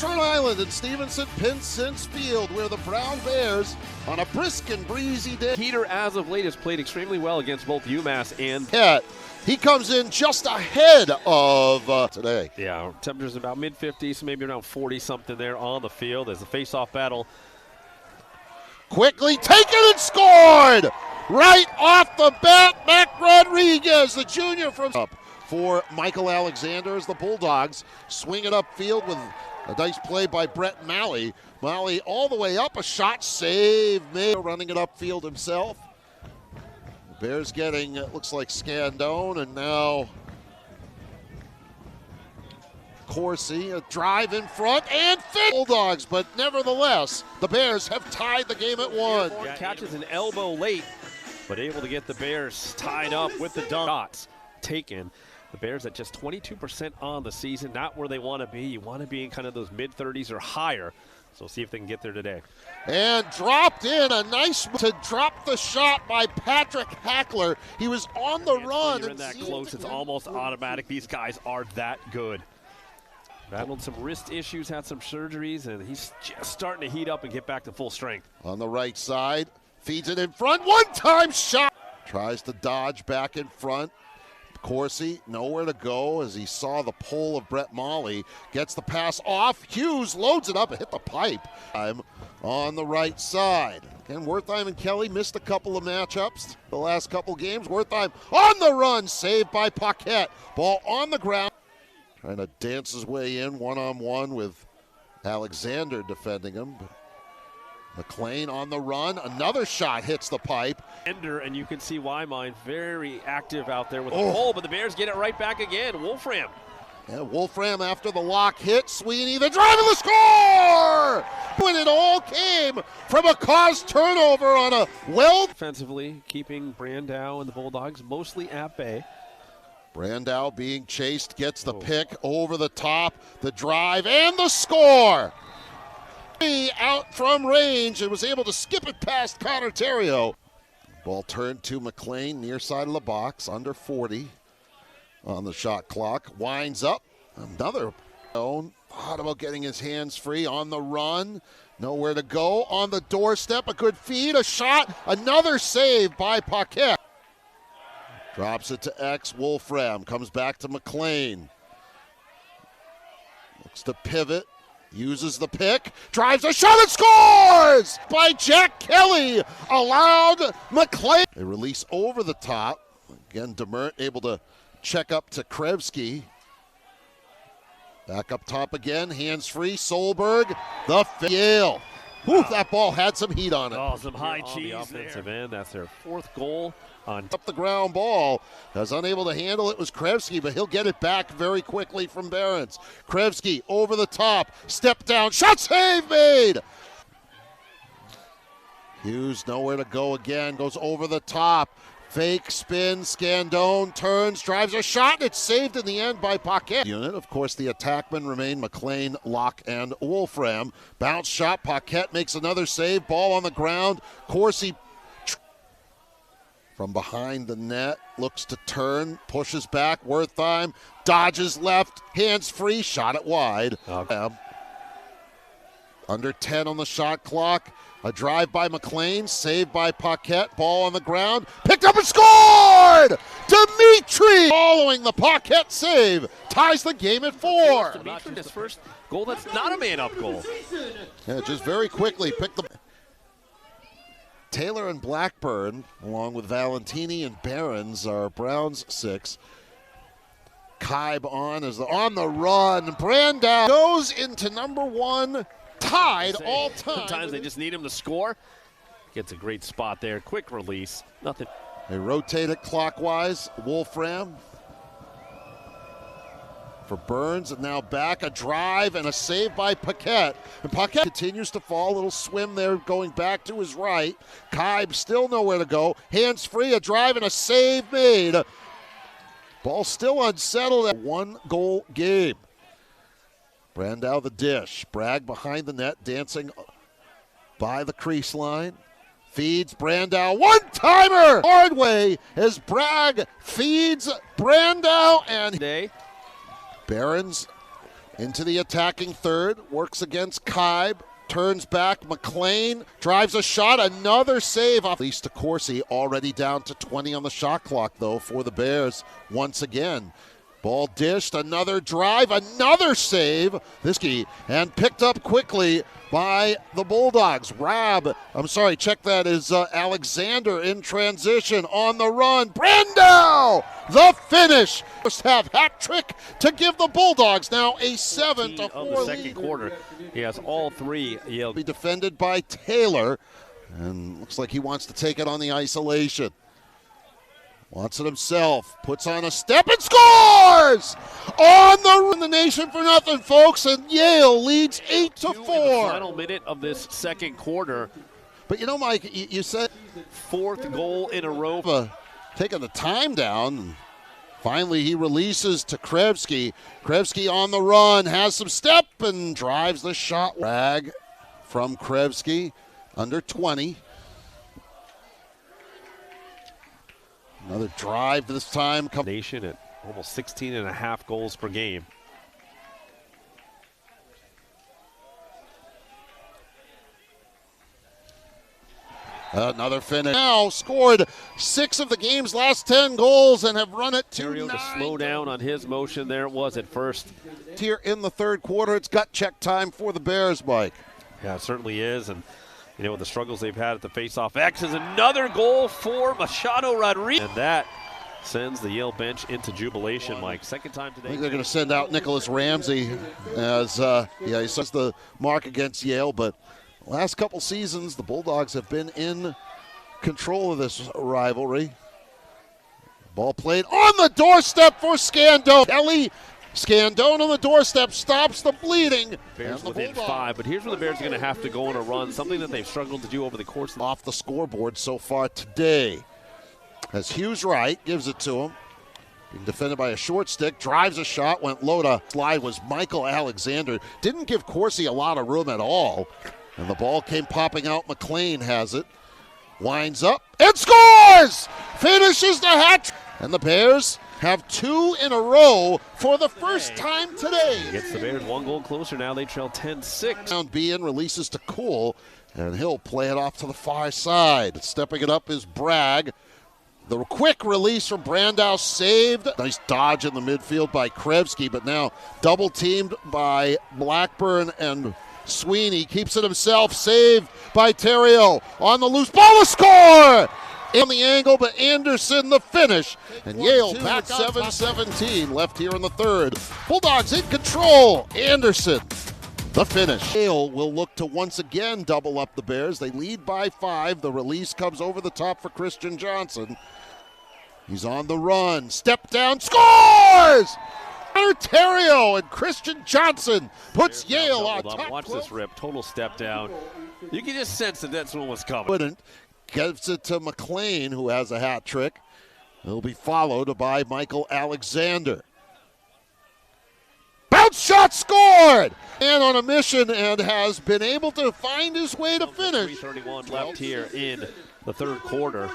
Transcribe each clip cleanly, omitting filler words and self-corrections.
Rhode Island at Stevenson-Pinsent Field, where the Brown Bears, on a brisk and breezy day, Peter, as of late, has played extremely well against both UMass and he comes in just ahead of today. Yeah, temperatures about mid-50s, maybe around 40-something there on the field as the face-off battle. Quickly taken and scored! Right off the bat, Mac Rodriguez, the junior from up for Michael Alexander as the Bulldogs swing it upfield with a nice play by Brett Malley. Malley all the way up, a shot save made, running it upfield himself. The Bears getting, it looks like Scandone, and now Corsi, a drive in front, and Bulldogs, but nevertheless, the Bears have tied the game at 1. Yeah, catches an elbow late, but able to get the Bears tied up with the shots taken. The Bears at just 22% on the season, not where they want to be. You want to be in kind of those mid-30s or higher. So see if they can get there today. And dropped in a nice to drop the shot by Patrick Hackler. He was on the run. You're in that close, it's almost automatic. These guys are that good. Battled some wrist issues, had some surgeries, and he's just starting to heat up and get back to full strength. On the right side, feeds it in front, one-time shot. Tries to dodge back in front. Corsi, nowhere to go as he saw the pull of Brett Malley. Gets the pass off. Hughes loads it up and hit the pipe. On the right side. Again, Wertheim and Kelly missed a couple of matchups the last couple games. Wertheim on the run, saved by Paquette. Ball on the ground. Trying to dance his way in one-on-one with Alexander defending him. McLean on the run. Another shot hits the pipe. And you can see Wyman very active out there with the pole, but the Bears get it right back again. Wolfram. Yeah, Wolfram after the lock hit. Sweeney, the drive and the score! When it all came from a caused turnover on a Defensively, keeping Brandow and the Bulldogs mostly at bay. Brandow being chased, gets the pick over the top, the drive, and the score! Out from range and was able to skip it past Connor Terrio. Ball turned to McLean, near side of the box, under 40 on the shot clock. Winds up, another thought about getting his hands free on the run. Nowhere to go, on the doorstep, a good feed, a shot, another save by Paquette. Drops it to X, Wolfram, comes back to McLean. Looks to pivot. Uses the pick, drives a shot and scores by Jack Kelly. Allowed McLean. They release over the top. Again, Demert able to check up to Krevsky. Back up top again, hands free. Solberg, the Yale. Whew, that ball had some heat on it. Oh, some high cheese the offensive end. That's their 4th goal. Up the ground ball. Was unable to handle it was Krevsky, but he'll get it back very quickly from Behrens. Krevsky over the top, step down, shot save made. Hughes nowhere to go again, goes over the top. Fake spin, Scandone turns, drives a shot, and it's saved in the end by Paquette. Unit, of course, the attackmen remain McLean, Locke, and Wolfram. Bounce shot, Paquette makes another save, ball on the ground. Corsi from behind the net, looks to turn, pushes back, Wertheim, dodges left, hands free, shot it wide. Under 10 on the shot clock. A drive by McLean, saved by Paquette, ball on the ground, picked up and scored! Dimitri! Following the Paquette save, ties the game at 4. Dimitri, his first goal that's not a man-up goal. Yeah, just very quickly picked the... Taylor and Blackburn, along with Valentini and Behrens, are Browns 6. Kaib on the run. Brandow goes into number 1. Tied all time. Sometimes they just need him to score. Gets a great spot there. Quick release. Nothing. They rotate it clockwise. Wolfram for Burns, and now back. A drive and a save by Paquette. And Paquette continues to fall. A little swim there going back to his right. Kaib still nowhere to go. Hands free. A drive and a save made. Ball still unsettled at 1-goal game. Brandow the dish. Bragg behind the net, dancing by the crease line. Feeds Brandow. One-timer! Hard way as Bragg feeds Brandow and Behrens Into the attacking third, works against Kaib, turns back, McLean drives a shot, another save off. At least to Corsi, already down to 20 on the shot clock though for the Bears once again. Ball dished, another drive, another save. This key, and picked up quickly by the Bulldogs. Check that is Alexander in transition on the run. Brandau, the finish. First half hat trick to give the Bulldogs now a 7-4 of the second quarter. He has all three Yale. Be defended by Taylor, and looks like he wants to take it on the isolation. Wants it himself, puts on a step and scores! On the nation for nothing, folks, and Yale leads 8-4. In the final minute of this second quarter. But you know, Mike, you said fourth goal in a row. Taking the time down. And finally, he releases to Krevsky. Krevsky on the run, has some step and drives the shot. Rag from Krevsky, under 20. Another drive this time. Nation at almost 16.5 goals per game. Another finish. Now scored 6 of the game's last 10 goals and have run it to 9. To slow down on his motion there it was at first. Here in the third quarter, it's gut check time for the Bears, Mike. Yeah, it certainly is. And you know, with the struggles they've had at the faceoff X is another goal for Machado Rodriguez. And that sends the Yale bench into jubilation, Mike. Second time today. I think they're going to send out Nicholas Ramsey as, he sets the mark against Yale. But last couple seasons, the Bulldogs have been in control of this rivalry. Ball played on the doorstep for Scandone. Kelly Scandone on the doorstep stops the bleeding. Bears within 5, but here's where the Bears are going to have to go on a run, something that they've struggled to do over the course. Off the scoreboard so far today. As Hughes Wright gives it to him. Being defended by a short stick, drives a shot, went low to slide was Michael Alexander. Didn't give Corsi a lot of room at all. And the ball came popping out. McLean has it. Winds up and scores! Finishes the hat. And the Bears have 2 in a row for the first time today. Gets the Bears 1 goal closer now. They trail 10-6. Down Bean releases to Cool, and he'll play it off to the far side. Stepping it up is Bragg. The quick release from Brandau saved. Nice dodge in the midfield by Krevsky, but now double teamed by Blackburn and Sweeney. Keeps it himself. Saved by Terrio. On the loose ball, a score! On the angle, but Anderson the finish. And Yale back 7-17 left here in the third. Bulldogs in control. Anderson the finish. Yale will look to once again double up the Bears. They lead by 5. The release comes over the top for Christian Johnson. He's on the run. Step down, scores! Terrio and Christian Johnson puts Yale on top. Watch this rip. Total step down. You can just sense that that's what was coming. Gives it to McLean, who has a hat trick. He'll be followed by Michael Alexander. Bounce shot scored! And on a mission and has been able to find his way to finish. 3:31 left here in the third quarter.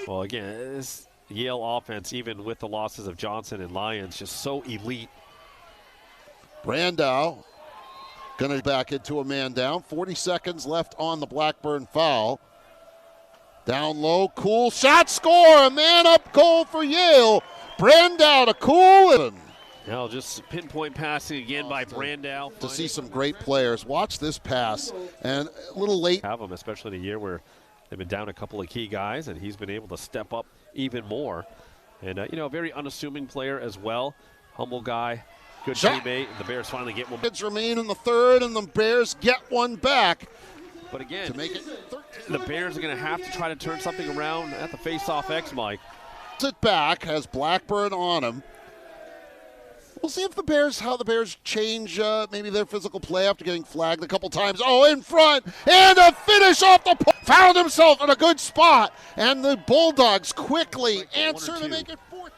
Well, again, this Yale offense, even with the losses of Johnson and Lyons, just so elite. Brandau going to back into a man down. 40 seconds left on the Blackburn foul. Down low, Cool shot, score, a man up goal for Yale. Brandau to Cool. Now just pinpoint passing again by Brandau. To see some great players. Watch this pass, and a little late. Have them, especially in a year where they've been down a couple of key guys, and he's been able to step up even more. And, a very unassuming player as well. Humble guy, good teammate. And the Bears finally get one. Kids remain in the third, and the Bears get one back. But again, to make it the Bears are going to have to try to turn something around at the face-off X, Mike. It back, has Blackburn on him. We'll see if how the Bears change maybe their physical play after getting flagged a couple times. Oh, in front, and a finish off the pole. Found himself in a good spot, and the Bulldogs quickly answer to make it 4.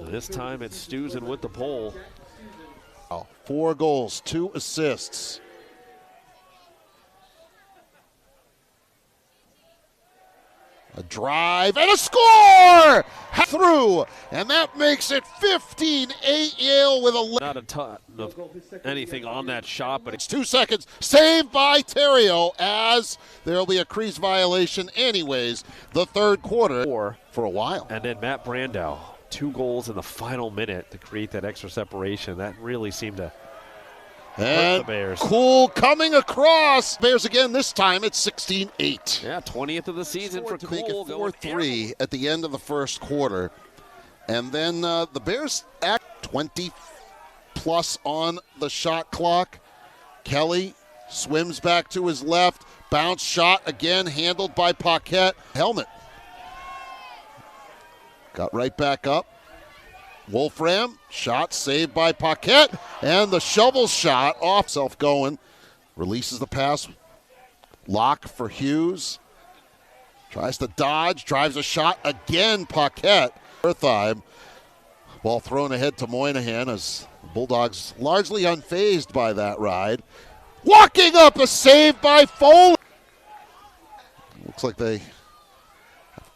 This time it's Stuzen with the pole. 4 goals, 2 assists. A drive and a score! Through, and that makes it 15-8 Yale with a... Not a ton of anything on that shot, but it's 2 seconds. Saved by Terrio as there'll be a crease violation anyways. The third quarter for a while. And then Matt Brandow, 2 goals in the final minute to create that extra separation. That really seemed to hurt the Bears. Cool coming across. Bears again, this time it's 16-8. Yeah, 20th of the season for to Cool. Make it 4-3 at the end of the first quarter. And then the Bears act 20 plus on the shot clock. Kelly swims back to his left. Bounce shot again, handled by Paquette. Helmet. Got right back up. Wolfram, shot saved by Paquette, and the shovel shot off self going. Releases the pass. Lock for Hughes. Tries to dodge, drives a shot again, Paquette. Time. Ball thrown ahead to Moynihan as the Bulldogs largely unfazed by that ride. Walking up, a save by Foley. Looks like they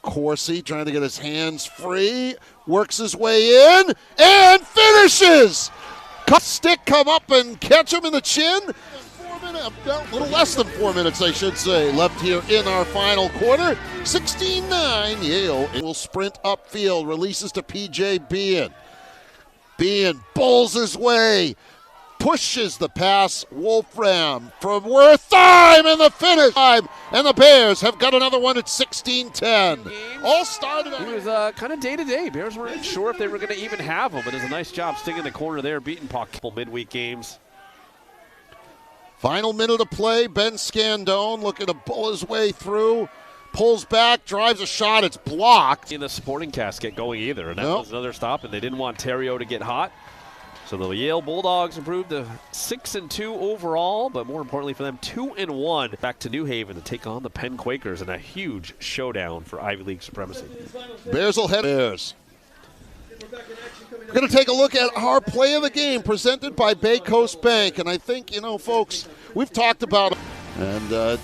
Corsi trying to get his hands free, works his way in, and finishes! Stick come up and catch him in the chin. 4 minutes, a little less than 4 minutes, I should say, left here in our final quarter. 16-9, Yale will sprint upfield, releases to P.J. Bean. Bean bowls his way, pushes the pass. Wolfram from Worth time and the finish time, and the Bears have got another one at 16-10. All started. He was kind of day-to-day. Bears weren't sure if they were going to even have him, but it's a nice job sticking the corner there, beating Paquette midweek games. Final minute to play. Ben Scandone looking to pull his way through. Pulls back, drives a shot. It's blocked. In the supporting casket going either, and that was another stop, and they didn't want Terrio to get hot. So the Yale Bulldogs improved to 6-2 overall, but more importantly for them, 2-1 back to New Haven to take on the Penn Quakers in a huge showdown for Ivy League supremacy. Bears will head Bears. We're going to take a look at our play of the game presented by Bay Coast Bank, and I think, you know, folks, we've talked about it. And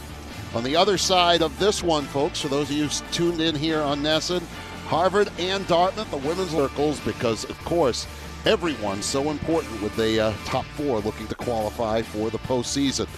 on the other side of this one, folks, for those of you tuned in here on Nesson, Harvard and Dartmouth, the women's circles, because, of course, everyone's so important with the top 4 looking to qualify for the postseason.